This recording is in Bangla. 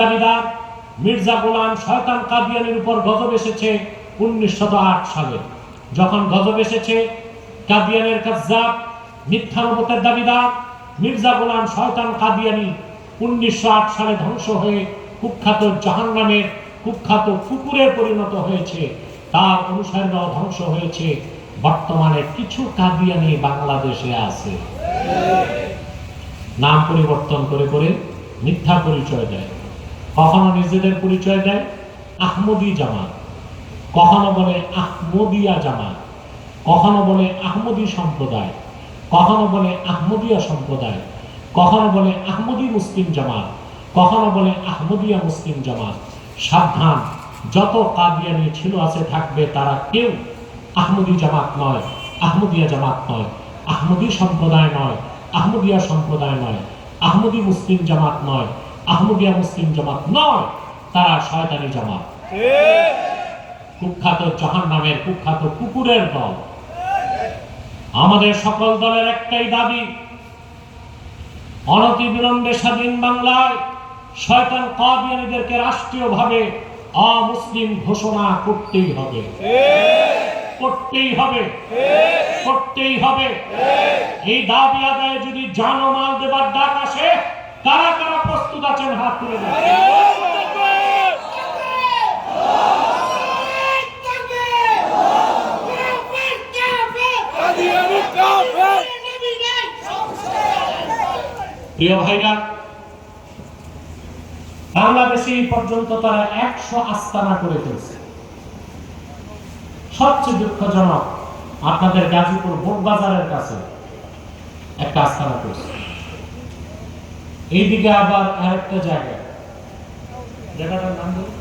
দাবিদার মির্জা গোলাম শয়তান কাদিয়ানির উপর গজব এসেছে 1908 সালে। যখন গজব এসেছে, কাদিয়ানের কাজ্জাব মিথ্যা নবুয়তের দাবিদার মির্জা গোলাম শয়তান কাদিয়ানি 1908 সালে ধ্বংস হয়ে কুখ্যাত জাহান্নামের কুখ্যাত কুকুরে পরিণত হয়েছে। তার অনুসারীরাও ধ্বংস হয়েছে। বর্তমানে কিছু কাদিয়ানি বাংলাদেশে আছে, নাম পরিবর্তন করে করে মিথ্যা পরিচয় দেয়। কখনো নিজেদের পরিচয় দেয় আহমদী জামাত, কখনো বলে আহমদিয়া জামাত, কখনো বলে আহমদী সম্প্রদায়, কখনো বলে আহমদিয়া সম্প্রদায়, কখনো বলে আহমদী মুসলিম জামাত, কখনো বলে আহমদিয়া মুসলিম জামাত। সাবধান, যত কাদিয়ানি ছিল আছে থাকবে, তারা কেউ আহমদী জামাত নয়, আহমদিয়া জামাত নয়, আহমদী সম্প্রদায় নয়, আহমদিয়া সম্প্রদায় নয়, আহমদী মুসলিম জামাত নয়, আহমদিয়া মুসলিম জামাত নয়, তারা শয়তানি জামাত, কুখ্যাত জাহান্নামের কুখ্যাত কুকুরের দল। আমাদের সকল দলের একটাই দাবি, অনতিবিলম্বে স্বাধীন বাংলায় শয়তান কাদিয়ানীদেরকে রাষ্ট্রীয়ভাবে অমুসলিম ঘোষণা করতেই হবে, করতেই হবে, করতেই হবে। এই দাবি আদায়ে যদি জানমাল দেবার ডাক আসে, কারা কারা প্রস্তুত আছেন হাত তুলে দেন। প্রিয় ভাইরা, বাংলাদেশে এই পর্যন্ত তারা 100 আস্তানা করে ফেলছে। সবচেয়ে দুঃখজনক, আপনাদের গাজীপুর বোটবাজারের কাছে একটা আস্তানা করছে। এইদিকে আবার আরেকটা জায়গাটার নাম বলুন,